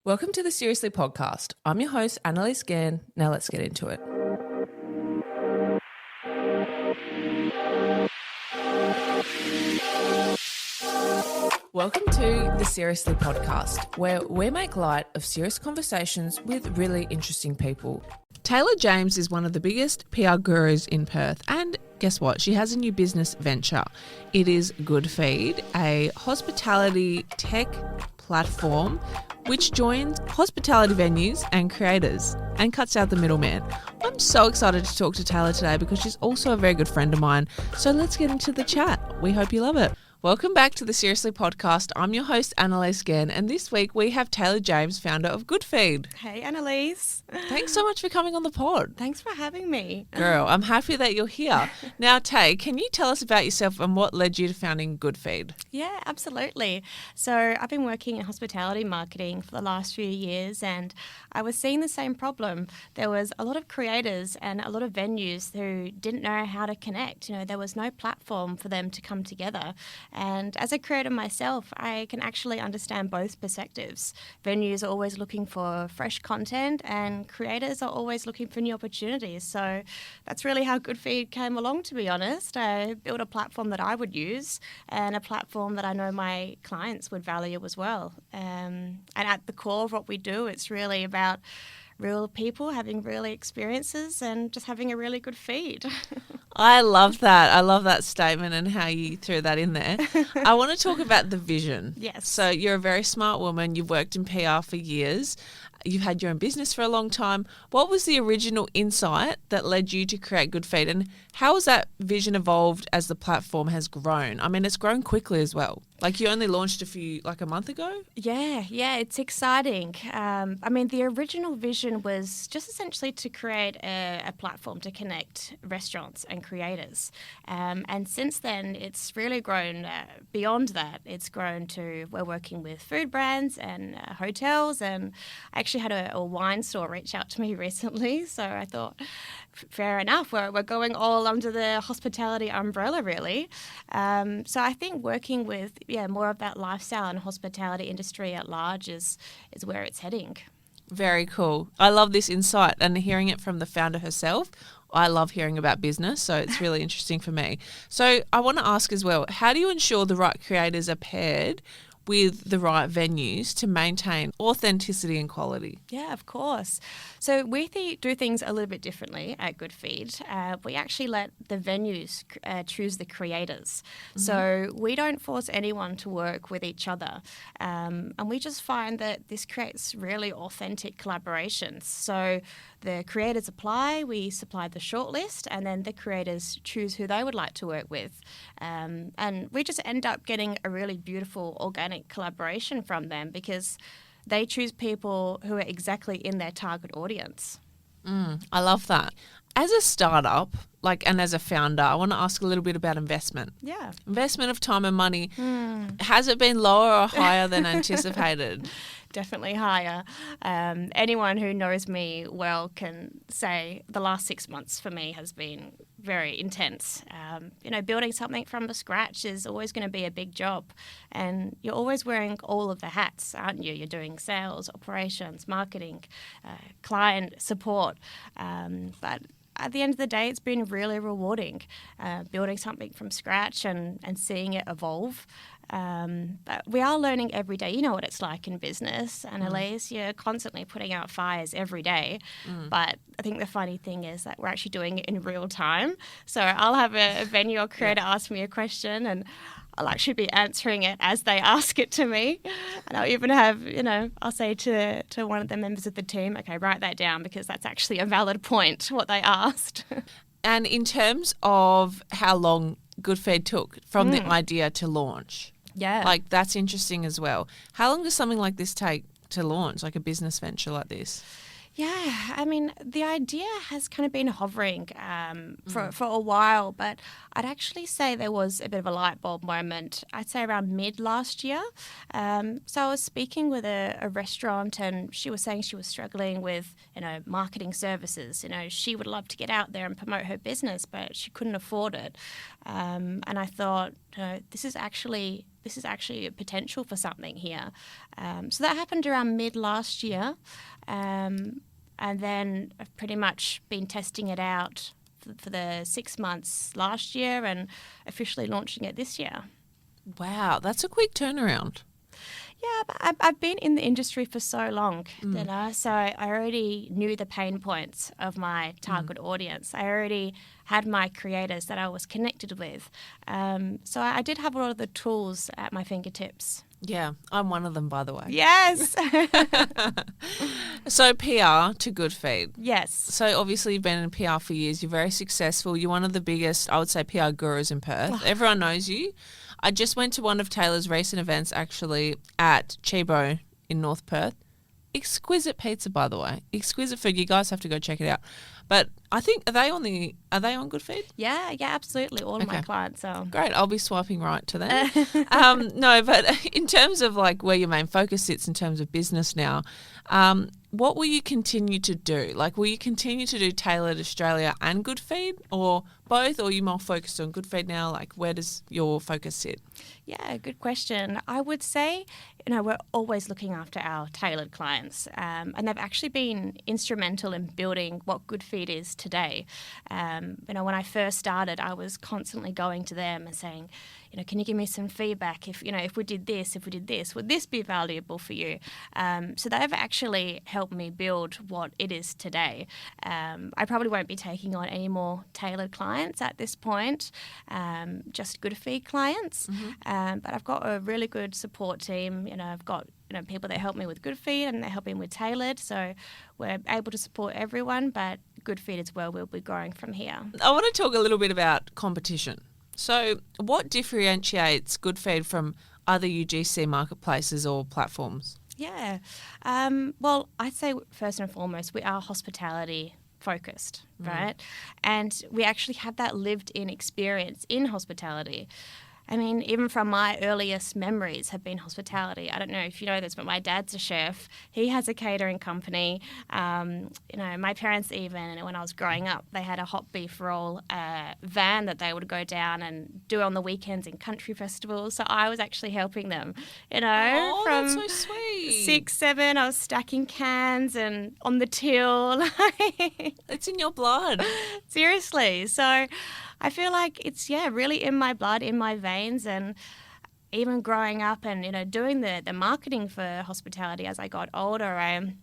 Welcome to the Seriously Podcast. I'm your host, Annalise Gann. Now let's get into it. Welcome to the Seriously Podcast, where we make light of serious conversations with really interesting people. Taylor James is one of the biggest PR gurus in Perth, and guess what? She has a new business venture. It is GoodFeed, a hospitality tech platform which joins hospitality venues and creators and cuts out the middleman. I'm so excited to talk to Taylor today because she's also a very good friend of mine. So let's get into the chat. We hope you love it. Welcome back to the Seriously Podcast. I'm your host, Annalise Gann, and this week we have Taylor James, founder of GoodFeed. Hey, Annalise. Thanks so much for coming on the pod. Thanks for having me. Girl, I'm happy that you're here. Now, Tay, can you tell us about yourself and what led you to founding GoodFeed? Yeah, absolutely. So I've been working in hospitality marketing for the last few years, and I was seeing the same problem. There was a lot of creators and a lot of venues who didn't know how to connect. There was no platform for them to come together. And as a creator myself, I can actually understand both perspectives. Venues are always looking for fresh content and creators are always looking for new opportunities. So that's really how GoodFeed came along, to be honest. I built a platform that I would use and a platform that I know my clients would value as well. And at the core of what we do, it's really about real people having real experiences and just having a really good feed. I love that. I love that statement and how you threw that in there. I want to talk about the vision. Yes. So you're a very smart woman. You've worked in PR for years. You've had your own business for a long time. What was the original insight that led you to create GoodFeed, and how has that vision evolved as the platform has grown? I mean, it's grown quickly as well. Like you only launched a month ago? Yeah, it's exciting. The original vision was just essentially to create a platform to connect restaurants and creators. And since then, it's really grown beyond that. It's grown to, we're working with food brands and hotels, and I actually had a wine store reach out to me recently. So I thought, fair enough, we're going all under the hospitality umbrella, really. So I think working with more of that lifestyle and hospitality industry at large is where it's heading. Very cool. I love this insight, and hearing it from the founder herself. I love hearing about business, so it's really interesting for me. So I want to ask as well, how do you ensure the right creators are paired with the right venues to maintain authenticity and quality? Yeah, of course. So we do things a little bit differently at GoodFeed. We actually let the venues choose the creators. Mm-hmm. So we don't force anyone to work with each other. And we just find that this creates really authentic collaborations. So the creators apply, we supply the shortlist, and then the creators choose who they would like to work with. And we just end up getting a really beautiful organic collaboration from them because they choose people who are exactly in their target audience. I love that. As a startup, and as a founder, I want to ask a little bit about investment. Yeah. Investment of time and money. Has it been lower or higher than anticipated? Definitely higher. Anyone who knows me well can say the last 6 months for me has been very intense. Building something from the scratch is always going to be a big job, and you're always wearing all of the hats, aren't you? You're doing sales, operations, marketing, client support, but at the end of the day, it's been really rewarding, building something from scratch and seeing it evolve. But we are learning every day. You know what it's like in business, Annalise. You're constantly putting out fires every day. But I think the funny thing is that we're actually doing it in real time. So I'll have a venue or creator ask me a question, and I'll actually be answering it as they ask it to me. And I'll even have, I'll say to one of the members of the team, okay, write that down because that's actually a valid point, what they asked. And in terms of how long GoodFeed took from the idea to launch, that's interesting as well. How long does something like this take to launch, like a business venture like this? Yeah, the idea has kind of been hovering for a while, but I'd actually say there was a bit of a light bulb moment, I'd say around mid last year. So I was speaking with a restaurant, and she was saying she was struggling with, marketing services. She would love to get out there and promote her business, but she couldn't afford it. And I thought, this is actually this is actually a potential for something here. So that happened around mid last year. And then I've pretty much been testing it out for the 6 months last year and officially launching it this year. Wow, that's a quick turnaround. Yeah, but I've been in the industry for so long, so I already knew the pain points of my target audience. I already had my creators that I was connected with. So I did have a lot of the tools at my fingertips. Yeah, I'm one of them, by the way. Yes. So PR to GoodFeed. Yes. So obviously you've been in PR for years. You're very successful. You're one of the biggest, I would say, PR gurus in Perth. Everyone knows you. I just went to one of Taylor's recent events actually at Chibo in North Perth. Exquisite pizza, by the way. Exquisite food. You guys have to go check it out. But I think are they on GoodFeed? Yeah, absolutely. All of my clients are. Great. I'll be swiping right to them. No, but in terms of like where your main focus sits in terms of business now, what will you continue to do? Like, will you continue to do Tailored Australia and GoodFeed, or both, or are you more focused on GoodFeed now? Like, where does your focus sit? Yeah, good question. I would say, we're always looking after our tailored clients, and they've actually been instrumental in building what GoodFeed is today. When I first started, I was constantly going to them and saying, can you give me some feedback? If we did this, would this be valuable for you? So they've actually helped me build what it is today. I probably won't be taking on any more tailored clients at this point, just GoodFeed clients. But I've got a really good support team. I've got people that help me with GoodFeed and they're helping with Tailored. So we're able to support everyone, but GoodFeed as well will be growing from here. I want to talk a little bit about competition. So what differentiates GoodFeed from other UGC marketplaces or platforms? Yeah. Well, I'd say first and foremost, we are hospitality focused, right? And we actually have that lived in experience in hospitality. I mean, even from my earliest memories have been hospitality. I don't know if you know this, but my dad's a chef. He has a catering company. My parents even, when I was growing up, they had a hot beef roll van that they would go down and do on the weekends in country festivals. So I was actually helping them, from that's so sweet. 6, 7, I was stacking cans and on the till. It's in your blood. Seriously. So I feel like it's, really in my blood, in my veins, and even growing up and, doing the marketing for hospitality as I got older, I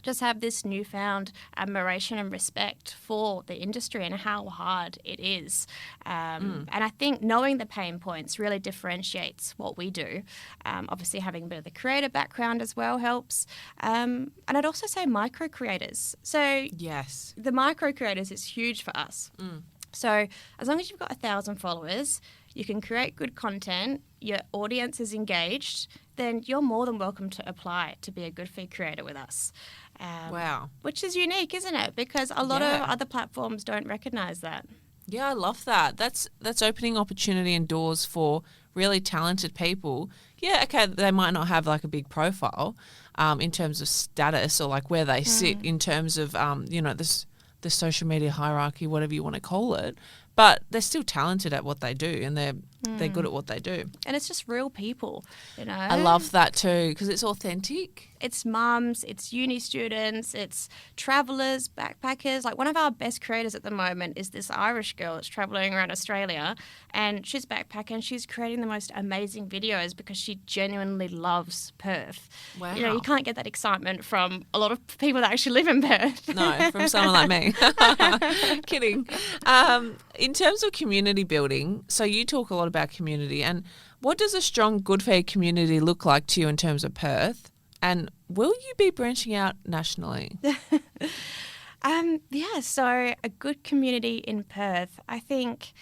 just have this newfound admiration and respect for the industry and how hard it is. And I think knowing the pain points really differentiates what we do. Obviously, having a bit of the creator background as well helps. And I'd also say micro creators. So yes, the micro creators is huge for us. So as long as you've got 1,000 followers, you can create good content, your audience is engaged, then you're more than welcome to apply to be a GoodFeed creator with us. Wow. Which is unique, isn't it? Because a lot of other platforms don't recognise that. Yeah, I love that. That's opening opportunity and doors for really talented people. Yeah, okay, they might not have like a big profile in terms of status or like where they sit in terms of, the social media hierarchy, whatever you want to call it, but they're still talented at what they do and they're good at what they do. And it's just real people, I love that too because it's authentic. It's mums, it's uni students, it's travellers, backpackers. Like one of our best creators at the moment is this Irish girl that's travelling around Australia and she's backpacking and she's creating the most amazing videos because she genuinely loves Perth. Wow. You can't get that excitement from a lot of people that actually live in Perth. No, from someone like me. Kidding. In terms of community building, so you talk a lot about community and what does a strong GoodFeed community look like to you in terms of Perth? And will you be branching out nationally? So a good community in Perth. I think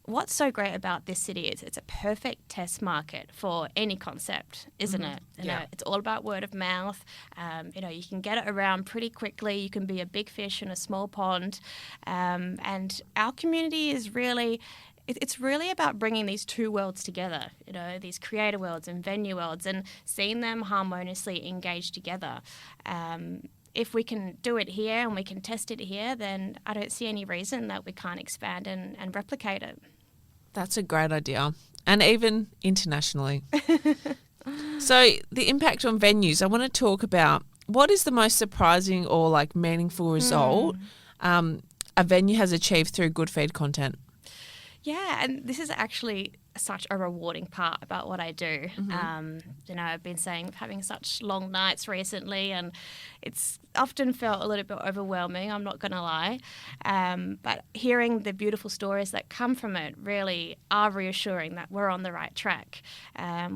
what's so great about this city is it's a perfect test market for any concept, isn't it? It's all about word of mouth. You can get it around pretty quickly. You can be a big fish in a small pond. And our community is really... It's really about bringing these two worlds together, these creator worlds and venue worlds and seeing them harmoniously engage together. If we can do it here and we can test it here, then I don't see any reason that we can't expand and replicate it. That's a great idea. and even internationally. So the impact on venues, I want to talk about what is the most surprising or like meaningful result a venue has achieved through good feed content. Yeah, and this is actually such a rewarding part about what I do. I've been saying having such long nights recently, and it's often felt a little bit overwhelming, I'm not going to lie. But hearing the beautiful stories that come from it really are reassuring that we're on the right track.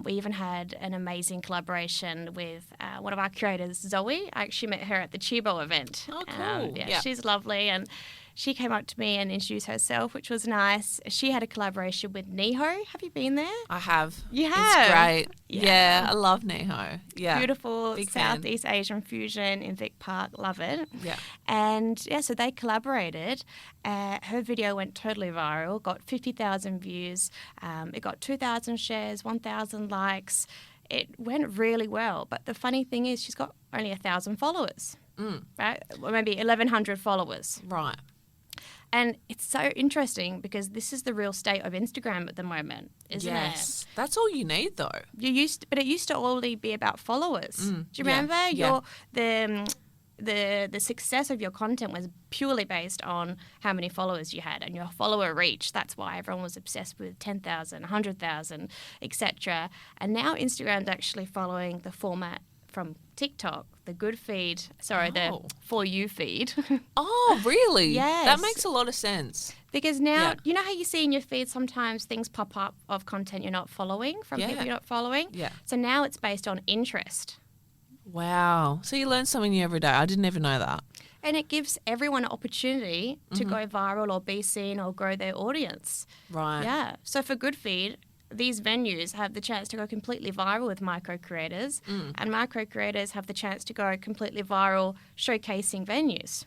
We even had an amazing collaboration with one of our creators, Zoe. I actually met her at the Chibo event. Oh, cool. She's lovely, and she came up to me and introduced herself, which was nice. She had a collaboration with Niho. Have you been there? I have. You have? It's great. Yeah, I love Niho. Yeah. Beautiful Big Southeast Asian fusion in Vic Park. Love it. Yeah. And so they collaborated. Her video went totally viral, got 50,000 views. It got 2,000 shares, 1,000 likes. It went really well. But the funny thing is she's got only 1,000 followers, right? Or maybe 1,100 followers. Right. And it's so interesting because this is the real state of Instagram at the moment, isn't it? That's all you need, though. But it used to only be about followers. Do you remember? The success of your content was purely based on how many followers you had and your follower reach. That's why everyone was obsessed with 10,000, 100,000, etc. And now Instagram's actually following the format from TikTok, the good feed, the For You feed. Oh, really? Yes. That makes a lot of sense. Because now, you know how you see in your feed sometimes things pop up of content you're not following from people you're not following? Yeah. So now it's based on interest. Wow. So you learn something new every day. I didn't even know that. And it gives everyone an opportunity to go viral or be seen or grow their audience. Right. Yeah. So for Good Feed, these venues have the chance to go completely viral with micro creators, and micro creators have the chance to go completely viral showcasing venues.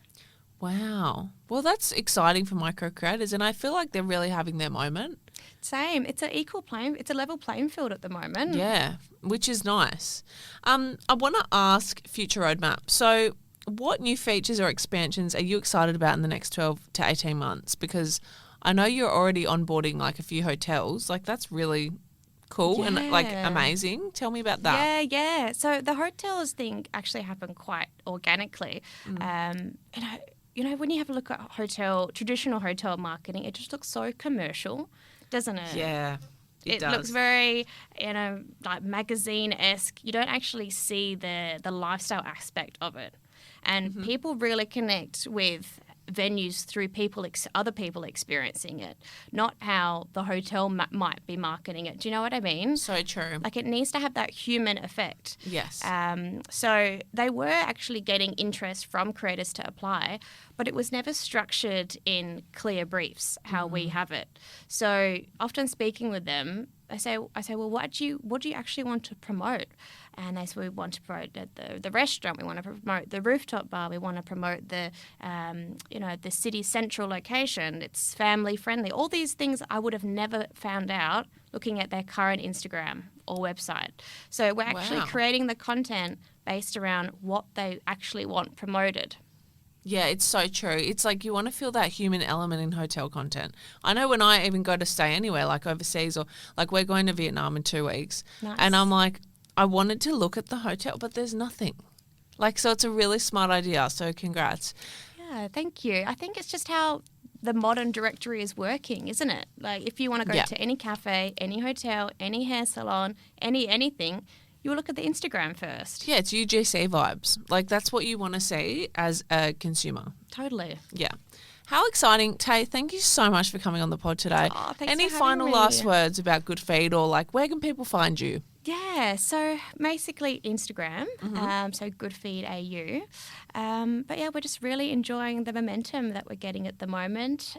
Wow. Well, that's exciting for micro creators, and I feel like they're really having their moment. Same. It's it's a level playing field at the moment. Yeah, which is nice. I want to ask future roadmap. So what new features or expansions are you excited about in the next 12 to 18 months? Because I know you're already onboarding like a few hotels. Like that's really cool and like amazing. Tell me about that. Yeah. So the hotels thing actually happened quite organically. When you have a look at traditional hotel marketing, it just looks so commercial, doesn't it? Yeah. It does. Looks very, like magazine-esque. You don't actually see the lifestyle aspect of it. And people really connect with venues through other people experiencing it, not how the hotel might be marketing it. Do you know what I mean? So true. Like it needs to have that human effect. Yes. So they were actually getting interest from creators to apply, but it was never structured in clear briefs how we have it. So often speaking with them, I say, well, what do you actually want to promote? And they say, we want to promote the restaurant, we want to promote the rooftop bar, we want to promote the city central location. It's family friendly. All these things I would have never found out looking at their current Instagram or website. So we're actually creating the content based around what they actually want promoted. Yeah, it's so true. It's like you want to feel that human element in hotel content. I know when I even go to stay anywhere, like overseas or like we're going to Vietnam in 2 weeks. Nice. And I'm like, I wanted to look at the hotel, but there's nothing. Like, so it's a really smart idea. So congrats. Yeah, thank you. I think it's just how the modern directory is working, isn't it? Like if you want to go to any cafe, any hotel, any hair salon, anything, you look at the Instagram first. Yeah, it's UGC vibes. Like that's what you want to see as a consumer. Totally. Yeah. How exciting. Tay, thank you so much for coming on the pod today. Oh, thanks Any for final having me. last words about Good Feed or like where can people find you? Yeah, so basically Instagram, so Good Feed AU. But yeah, we're just really enjoying the momentum that we're getting at the moment.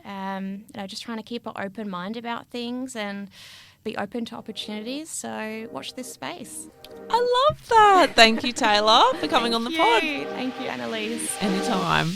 Just trying to keep an open mind about things and be open to opportunities. So watch this space. I love that. Thank you, Taylor, for coming on the pod. Thank you, Annalise. Anytime.